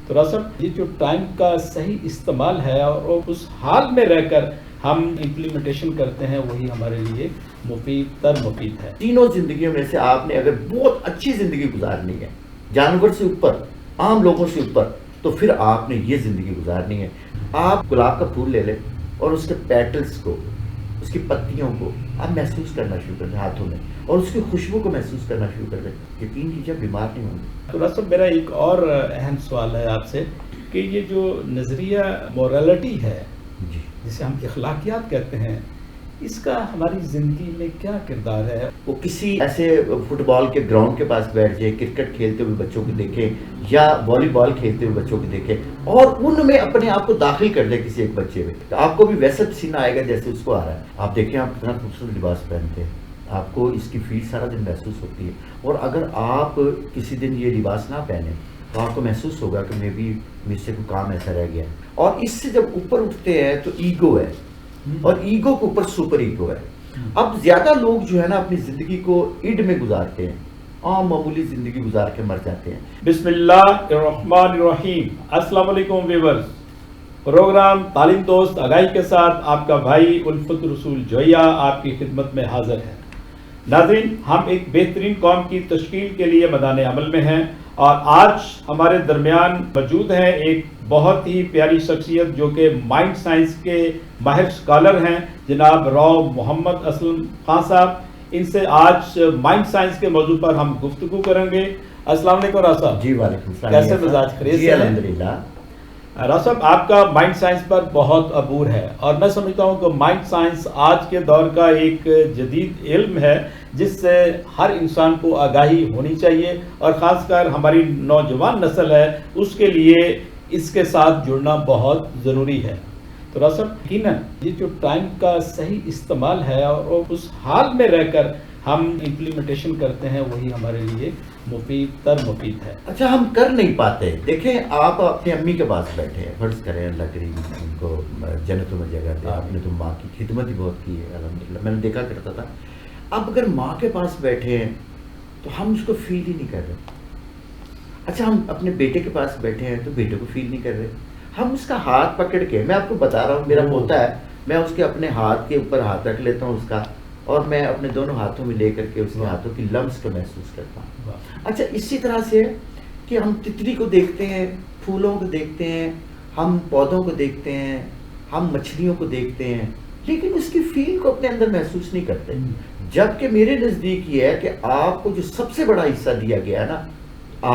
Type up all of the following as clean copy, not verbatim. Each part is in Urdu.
تو راصب یہ جو ٹائم کا صحیح استعمال ہے اور اس حال میں رہ کر ہم امپلیمنٹیشن کرتے ہیں وہی ہمارے لیے مفید ہے. تینوں زندگیوں میں سے آپ نے اگر بہت اچھی زندگی گزارنی ہے جانور سے اوپر عام لوگوں سے اوپر تو پھر آپ نے یہ زندگی گزارنی ہے. آپ گلاب کا پھول لے لیں اور اس کے پیٹلز کو اس کی پتیوں کو آپ محسوس کرنا شروع کر دیں ہاتھوں میں اور اس کی خوشبو کو محسوس کرنا شروع کر دیں. یقین کیجیے بیمار نہیں ہوں گے. تو راصب میرا ایک اور اہم سوال ہے آپ سے کہ یہ جو نظریہ مورالٹی ہے جی جسے ہم اخلاقیات کہتے ہیں اس کا ہماری زندگی میں کیا کردار ہے؟ وہ کسی ایسے فٹ بال کے گراؤنڈ کے پاس بیٹھ جائے کرکٹ کھیلتے ہوئے بچوں کو دیکھیں یا والی بال کھیلتے ہوئے بچوں کو دیکھیں اور ان میں اپنے آپ کو داخل کر دیں کسی ایک بچے میں تو آپ کو بھی ویسا پسینہ آئے گا جیسے اس کو آ رہا ہے. آپ دیکھیں آپ کتنا خوبصورت لباس پہنتے ہیں آپ کو اس کی فیل سارا دن محسوس ہوتی ہے اور اگر آپ کسی دن یہ لباس نہ پہنیں تو آپ کو محسوس ہوگا کہ میں بھی مجھ سے کوئی کام ایسا رہ گیا. اور اس سے جب اوپر اٹھتے ہیں تو ایگو ہے اور ایگو کے اوپر سپر ایگو ہے. اب زیادہ لوگ جو ہے نا اپنی زندگی کو اڈ میں گزارتے ہیں عام معمولی زندگی گزار کے مر جاتے ہیں. بسم اللہ الرحمن الرحیم. السلام علیکم ویورز. پروگرام تعلیم دوست آگاہی کے ساتھ آپ کا بھائی الفت رسول جویا آپ کی خدمت میں حاضر ہے. ناظرین ہم ایک بہترین قوم کی تشکیل کے لیے میدان عمل میں ہیں اور آج ہمارے درمیان موجود ہیں ایک بہت ہی پیاری شخصیت جو کہ مائنڈ سائنس کے ماہر اسکالر ہیں جناب راؤ محمد اسلم خان صاحب. ان سے آج مائنڈ سائنس کے موضوع پر ہم گفتگو کریں گے. السلام علیکم راؤ صاحب. جی وعلیکم السلام. کیسے مزاج خیریت سے ہیں؟ الحمدللہ. راؤ صاحب آپ کا مائنڈ سائنس پر بہت عبور ہے اور میں سمجھتا ہوں کہ مائنڈ سائنس آج کے دور کا ایک جدید علم ہے جس سے ہر انسان کو آگاہی ہونی چاہیے اور خاص کر ہماری نوجوان نسل ہے اس کے لیے اس کے ساتھ جڑنا بہت ضروری ہے. تو راؤ صاحب یقیناً یہ جو ٹائم کا صحیح استعمال ہے اور اس حال میں رہ کر ہم امپلیمنٹیشن کرتے ہیں وہی ہمارے لیے مفید ہے. اچھا ہم کر نہیں پاتے. دیکھیں آپ اپنی امی کے پاس بیٹھے ہیں فرض کریں اللہ کریم ان کو جنتوں میں جگہ دے. آپ نے تو ماں کی خدمت ہی بہت کی ہے الحمدللہ. میں نے دیکھا کرتا تھا. اب اگر ماں کے پاس بیٹھے ہیں تو ہم اس کو فیل ہی نہیں کر رہے. اچھا ہم اپنے بیٹے کے پاس بیٹھے ہیں تو بیٹے کو فیل نہیں کر رہے. ہم اس کا ہاتھ پکڑ کے میں آپ کو بتا رہا ہوں میرا پوتا ہے میں اس کے اپنے ہاتھ کے اوپر ہاتھ رکھ لیتا ہوں اس کا اور میں اپنے دونوں ہاتھوں میں لے کر کے اس کے ہاتھوں کی لمس کو محسوس کرتا ہوں. اچھا اسی طرح سے کہ ہم تتلی کو دیکھتے ہیں پھولوں کو دیکھتے ہیں ہم پودوں کو دیکھتے ہیں ہم مچھلیوں کو دیکھتے ہیں لیکن اس کی فیل کو اپنے اندر محسوس نہیں کرتے. جبکہ میرے نزدیک یہ ہے کہ آپ کو جو سب سے بڑا حصہ دیا گیا ہے نا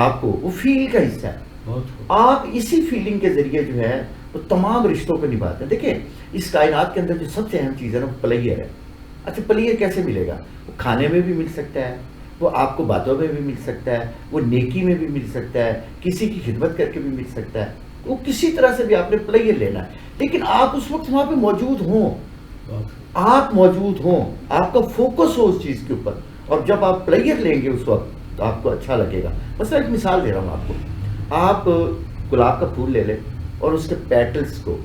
آپ کو وہ فیل کا حصہ ہے. آپ اسی فیلنگ کے ذریعے جو ہے وہ تمام رشتوں کو نبھاتے ہیں. دیکھیں اس کائنات کے اندر جو سب سے اہم چیز ہے نا وہ پلیئر ہے. اچھا پلیئر کیسے ملے گا؟ وہ کھانے میں بھی مل سکتا ہے وہ آپ کو باتوں میں بھی مل سکتا ہے وہ نیکی میں بھی مل سکتا ہے کسی کی خدمت کر کے بھی مل سکتا ہے. وہ کسی طرح سے بھی آپ نے پلیئر لینا ہے لیکن آپ اس وقت وہاں پہ موجود ہوں آپ موجود ہوں آپ کا فوکس ہو اس چیز کے اوپر اور جب آپ پلیئر لیں گے اس وقت تو آپ کو اچھا لگے گا. مثلا ایک مثال دے رہا ہوں آپ کو. آپ گلاب کا پھول لے لیں اور اس کے پیٹلز کو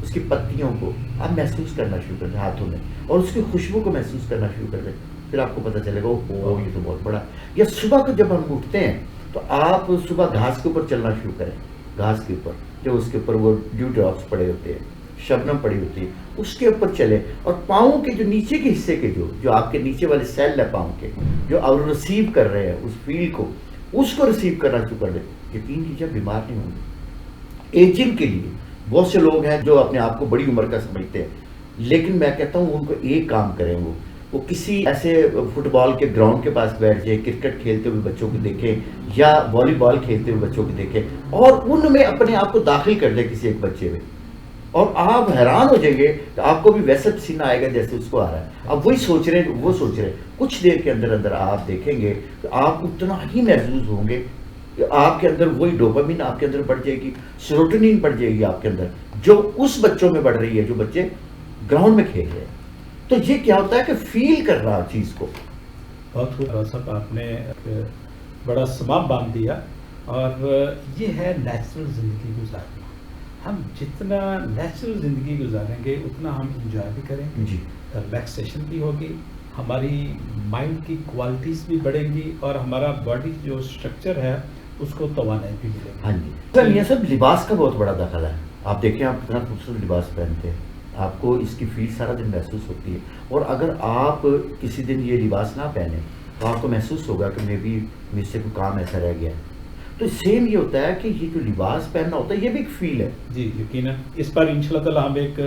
اس کی پتیوں کو آپ محسوس کرنا شروع کر دیں ہاتھوں میں اور اس کی خوشبو کو محسوس کرنا شروع کر دیں. پھر آپ کو پتہ چلے گا اوہ یہ تو بہت بڑا. یا صبح کو جب ہم اٹھتے ہیں تو آپ صبح گھاس کے اوپر چلنا شروع کریں. گھاس کے اوپر جو اس کے اوپر وہ ڈیو ڈراپس پڑے ہوتے ہیں شبنم پڑی ہوتی ہے اس کے اوپر چلے اور پاؤں کے جو نیچے کے حصے کے جو آپ کے نیچے والے سیل ہے پاؤں کے جو آپ ریسیو کر رہے ہیں اس فیل کو اس کو ریسیو کرنا شروع کر دیں. یقین کیجیے بیمار نہیں ہوں گے. ایجنگ کے لیے بہت سے لوگ ہیں جو اپنے آپ کو بڑی عمر کا سمجھتے ہیں لیکن میں کہتا ہوں ان کو ایک کام کریں وہ کسی ایسے فٹ بال کے گراؤنڈ کے پاس بیٹھ جائے کرکٹ کھیلتے ہوئے بچوں کو دیکھیں یا والی بال کھیلتے ہوئے بچوں کو دیکھیں اور ان میں اپنے آپ کو داخل کر دیں کسی ایک بچے میں اور آپ حیران ہو جائیں گے کہ آپ کو بھی ویسا پسینہ آئے گا جیسے اس کو آ رہا ہے. اب وہی سوچ رہے ہیں وہ سوچ رہے ہیں کچھ دیر کے اندر اندر آپ دیکھیں گے کہ آپ اتنا ہی محظوظ ہوں گے کہ آپ کے اندر وہی ڈوپامین آپ کے اندر بڑھ جائے گی سیروٹونین بڑھ جائے گی آپ کے اندر جو اس بچوں میں بڑھ رہی ہے جو بچے گراؤنڈ میں کھیل رہے ہیں. تو یہ کیا ہوتا ہے کہ فیل کر رہا چیز کو. بہت خوب صاحب آپ نے بڑا سمام باندھ دیا اور یہ ہے نیچرل زندگی گزارنا. ہم جتنا نیچرل زندگی گزاریں گے اتنا ہم انجوائے بھی کریں گے ریلیکسیشن بھی ہوگی ہماری مائنڈ کی کوالٹیز بھی بڑھیں گی اور ہمارا باڈی جو اسٹرکچر ہے اس کو توانائی بھی ملے گی. ہاں جی میاں صاحب لباس کا بہت بڑا دخل ہے. آپ دیکھیں آپ کتنا خوبصورت لباس پہنتے ہیں, آپ کو اس کی فیل سارا دن محسوس ہوتی ہے, اور اگر آپ کسی دن یہ لباس نہ پہنیں تو آپ کو محسوس ہوگا کہ مجھ سے کوئی کام ایسا رہ گیا. تو سیم یہ ہوتا ہے کہ یہ جو لباس پہننا ہوتا ہے یہ بھی ایک فیل ہے. جی یقیناً اس پر انشاءاللہ تعالی ہم ایک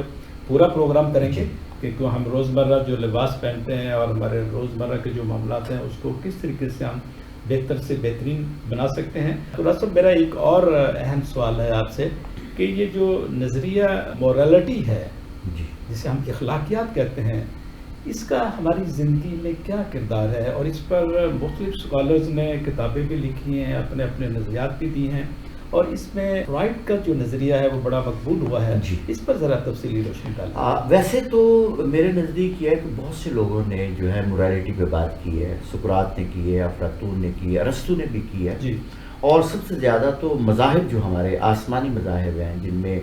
پورا پروگرام کریں گے کہ ہم روزمرہ جو لباس پہنتے ہیں اور ہمارے روزمرہ کے جو معاملات ہیں اس کو کس طریقے سے ہم بہتر سے بہترین بنا سکتے ہیں. تو راستہ میرا ایک اور اہم سوال ہے آپ سے کہ یہ جو نظریہ مورالٹی ہے جی جسے ہم اخلاقیات کہتے ہیں, اس کا ہماری زندگی میں کیا کردار ہے, اور اس پر مختلف اسکالرز نے کتابیں بھی لکھی ہیں, اپنے اپنے نظریات بھی دی ہیں, اور اس میں فرائڈ کا جو نظریہ ہے وہ بڑا مقبول ہوا ہے. جی. اس پر ذرا تفصیلی روشنی ڈالیں. ویسے تو میرے نزدیک یہ ہے کہ بہت سے لوگوں نے جو ہے مورالٹی پہ بات کی ہے. سقراط نے کی ہے, افلاطون نے کی ہے, ارسطو نے بھی کی ہے. جی. اور سب سے زیادہ تو مذاہب جو ہمارے آسمانی مذاہب ہیں, جن میں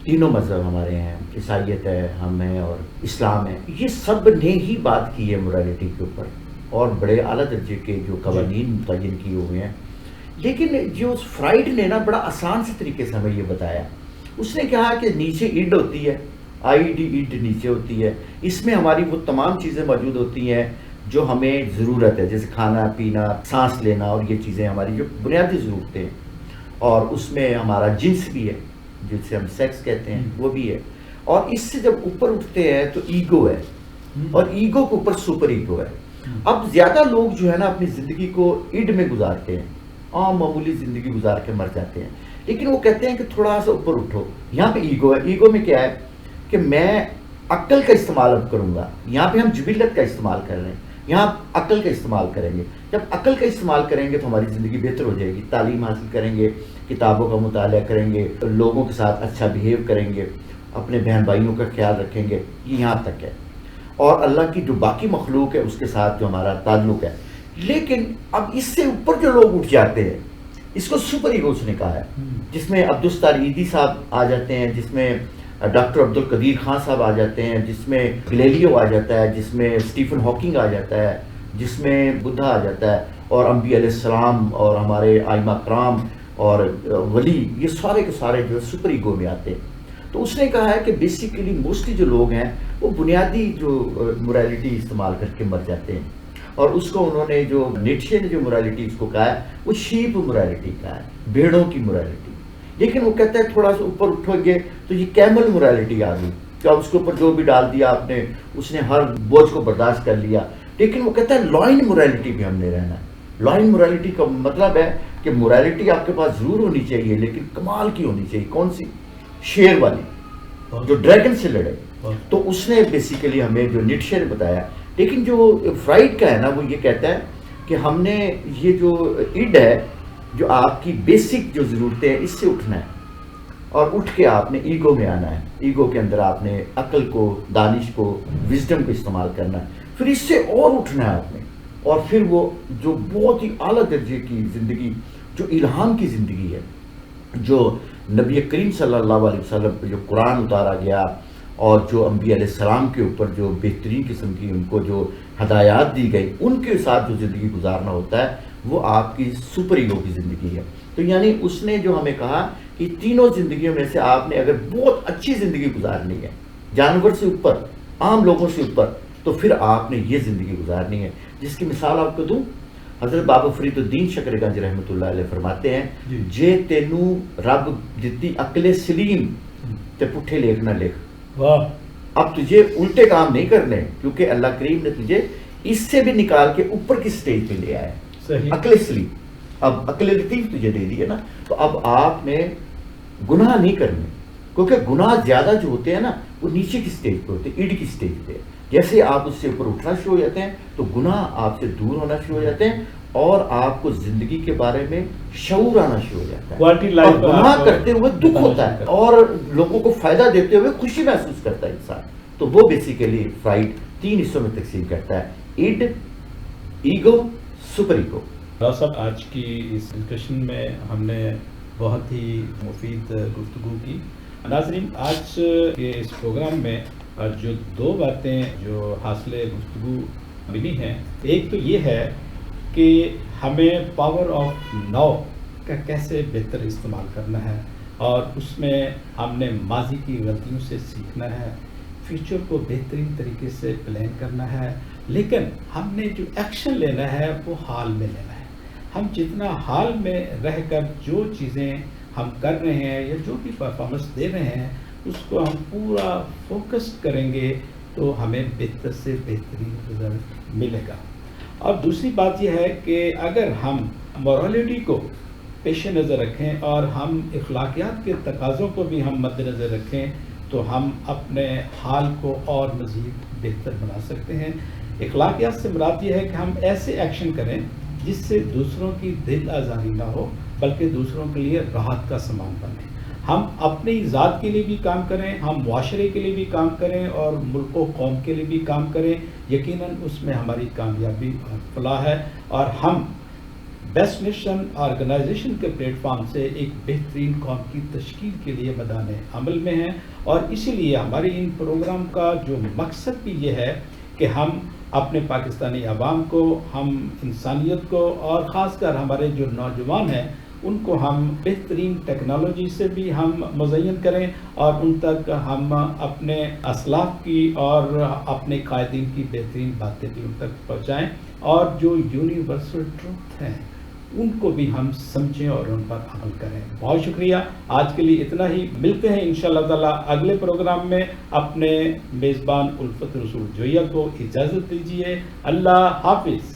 تینوں مذہب ہمارے ہیں, عیسائیت ہے, ہم ہیں اور اسلام ہے, یہ سب نے ہی بات کی ہے مورالٹی کے اوپر, اور بڑے اعلیٰ درجے کے جو قوانین متعین کیے ہوئے ہیں. لیکن جو فرائڈ نے نا بڑا آسان سے طریقے سے ہمیں یہ بتایا. اس نے کہا کہ نیچے اڈ ہوتی ہے, آئی ڈی اڈ نیچے ہوتی ہے, اس میں ہماری وہ تمام چیزیں موجود ہوتی ہیں جو ہمیں ضرورت ہے, جیسے کھانا پینا, سانس لینا, اور یہ چیزیں ہماری جو بنیادی ضرورتیں ہیں. اور اس میں ہمارا جنس بھی ہے جسے ہم سیکس کہتے ہیں, وہ بھی ہے. اور اس سے جب اوپر اٹھتے ہیں تو ایگو ہے, اور ایگو کے اوپر سپر ایگو ہے. اب زیادہ لوگ جو ہے نا اپنی زندگی کو اڈ میں گزارتے ہیں, عام معمولی زندگی گزار کے مر جاتے ہیں. لیکن وہ کہتے ہیں کہ تھوڑا سا اوپر اٹھو. یہاں پہ ایگو ہے. ایگو میں کیا ہے کہ میں عقل کا استعمال اب کروں گا. یہاں پہ ہم جبلت کا استعمال کر رہے ہیں, یہاں عقل کا استعمال کریں گے. جب عقل کا استعمال کریں گے تو ہماری زندگی بہتر ہو جائے گی. تعلیم حاصل کریں گے, کتابوں کا مطالعہ کریں گے, لوگوں کے ساتھ اچھا بیہیو کریں گے, اپنے بہن بھائیوں کا خیال رکھیں گے. یہ یہاں تک ہے. اور اللہ کی جو باقی مخلوق ہے اس کے ساتھ جو ہمارا تعلق ہے. لیکن اب اس سے اوپر جو لوگ اٹھ جاتے ہیں, اس کو سپر ایگوز نے کہا ہے, جس میں عبدالستار ایدی صاحب آ جاتے ہیں, جس میں ڈاکٹر عبدالقدیر خان صاحب آ جاتے ہیں, جس میں گلیلیو آ جاتا ہے, جس میں اسٹیفن ہاکنگ آ جاتا ہے, جس میں بدھا آ جاتا ہے, اور انبیاء علیہ السلام اور ہمارے ائمہ کرام اور ولی, یہ سارے کے سارے جو سپر ایگو میں آتے ہیں. تو اس نے کہا ہے کہ بیسیکلی موسٹلی جو لوگ ہیں وہ بنیادی جو مورالٹی استعمال کر کے مر جاتے ہیں. اور اس کو انہوں نے جو نیٹشے نے جو مورالٹی اس کو کہا ہے وہ شیپ مورالٹی کہا ہے, بھیڑوں کی مورالٹی. لیکن وہ کہتا ہے تھوڑا سا اوپر اٹھو گے تو یہ کیمل مورالٹی آ گئی, کہ اس کے اوپر جو بھی ڈال دیا آپ نے, اس نے ہر بوجھ کو برداشت کر لیا. لیکن وہ کہتا ہے لائن مورالٹی بھی ہم نے رہنا ہے. لائن مورالٹی کا مطلب ہے کہ مورالٹی آپ کے پاس ضرور ہونی چاہیے, لیکن کمال کی ہونی چاہیے. کون سی؟ شیر والی, جو ڈریگن سے لڑے. تو اس نے بیسیکلی ہمیں جو نیٹشے نے بتایا. لیکن جو فرائڈ کا ہے نا, وہ یہ کہتا ہے کہ ہم نے یہ جو اڈ ہے, جو آپ کی بیسک جو ضرورتیں ہیں, اس سے اٹھنا ہے, اور اٹھ کے آپ نے ایگو میں آنا ہے. ایگو کے اندر آپ نے عقل کو, دانش کو, وزڈم کو استعمال کرنا ہے. پھر اس سے اور اٹھنا ہے آپ نے, اور پھر وہ جو بہت ہی اعلیٰ درجے کی زندگی, جو الہام کی زندگی ہے, جو نبی کریم صلی اللہ علیہ وسلم پہ جو قرآن اتارا گیا, اور جو انبیاء علیہ السلام کے اوپر جو بہترین قسم کی ان کو جو ہدایات دی گئی, ان کے ساتھ جو زندگی گزارنا ہوتا ہے, وہ آپ کی سپر ایگو کی زندگی ہے. تو یعنی اس نے جو ہمیں کہا کہ تینوں زندگیوں میں سے آپ نے اگر بہت اچھی زندگی گزارنی ہے, جانور سے اوپر, عام لوگوں سے اوپر, تو پھر آپ نے یہ زندگی گزارنی ہے. جس کی مثال آپ کو دوں, حضرت بابا فرید الدین شکر گنج رحمۃ اللہ علیہ فرماتے ہیں, جے تینو رب دتی عقل سلیم تے پٹھے لکھ نہ لکھ. اب تجھے الٹے کام نہیں کرنے, کیونکہ اللہ کریم نے تجھے اس سے بھی نکال کے اوپر کی سٹیج پہ لے آیا ہے. عقل سلیم, اب عقل لطیف تجھے دے دی ہے نا. تو اب آپ نے گناہ نہیں کرنے, کیونکہ گناہ زیادہ جو ہوتے ہیں نا وہ نیچے کی سٹیج پہ ہوتے ہیں, اڈ کی سٹیج پہ. جیسے آپ اس سے اوپر اٹھنا شروع ہو جاتے ہیں تو گناہ آپ سے دور ہونا شروع ہو جاتے ہیں, اور آپ کو زندگی کے بارے میں شعور آنا شروع ہو جاتا ہے. اور گناہ کرتے ہوئے دکھ ہوتا ہے, اور لوگوں کو فائدہ دیتے ہوئے خوشی محسوس کرتا ہے انسان. تو وہ بیسیکلی فرائڈ 3 حصوں میں تقسیم کرتا ہے, اڈ, ایگو, سپر ایگو. صاحب, آج کی اس ڈسکشن میں ہم نے بہت ہی مفید گفتگو کی. ناظرین, آج کے اس پروگرام میں جو 2 باتیں جو حاصل گفتگو ملی ہیں, ایک تو یہ ہے کہ ہمیں پاور آف ناؤ کا کیسے بہتر استعمال کرنا ہے اور اس میں ہم نے ماضی کی غلطیوں سے سیکھنا ہے، فیوچر کو بہترین طریقے سے پلان کرنا ہے، لیکن ہم نے جو ایکشن لینا ہے وہ حال میں لینا ہے۔ ہم جتنا حال میں رہ کر جو چیزیں ہم کر رہے ہیں یا جو بھی پرفارمنس دے رہے ہیں اس کو ہم پورا فوکس کریں گے تو ہمیں بہتر سے بہترین رزلٹ ملے گا۔ اور دوسری بات یہ ہے کہ اگر ہم مورالٹی کو پیش نظر رکھیں اور ہم اخلاقیات کے تقاضوں کو بھی ہم مد نظر رکھیں تو ہم اپنے حال کو اور مزید بہتر بنا سکتے ہیں۔ اخلاقیات سے مراد یہ ہے کہ ہم ایسے ایکشن کریں جس سے دوسروں کی دل آزاری نہ ہو بلکہ دوسروں کے لیے راحت کا سامان بنے۔ ہم اپنی ذات کے لیے بھی کام کریں، ہم معاشرے کے لیے بھی کام کریں اور ملک و قوم کے لیے بھی کام کریں، یقیناً اس میں ہماری کامیابی اور فلاح ہے، اور ہم بیسٹ نیشن آرگنائزیشن کے پلیٹ فارم سے ایک بہترین قوم کی تشکیل کے لیے میدان عمل میں ہیں۔ اور اسی لیے ہمارے ان پروگرام کا جو مقصد بھی یہ ہے کہ ہم اپنے پاکستانی عوام کو، ہم انسانیت کو اور خاص کر ہمارے جو نوجوان ہیں ان کو ہم بہترین ٹیکنالوجی سے بھی ہم مزین کریں اور ان تک ہم اپنے اسلاف کی اور اپنے قائدین کی بہترین باتیں بھی ان تک پہنچائیں، اور جو یونیورسل ٹروتھ ہیں ان کو بھی ہم سمجھیں اور ان پر عمل کریں۔ بہت شکریہ، آج کے لیے اتنا ہی، ملتے ہیں انشاءاللہ تعالی اگلے پروگرام میں۔ اپنے میزبان الفت رسول جویہ کو اجازت دیجیے، اللہ حافظ۔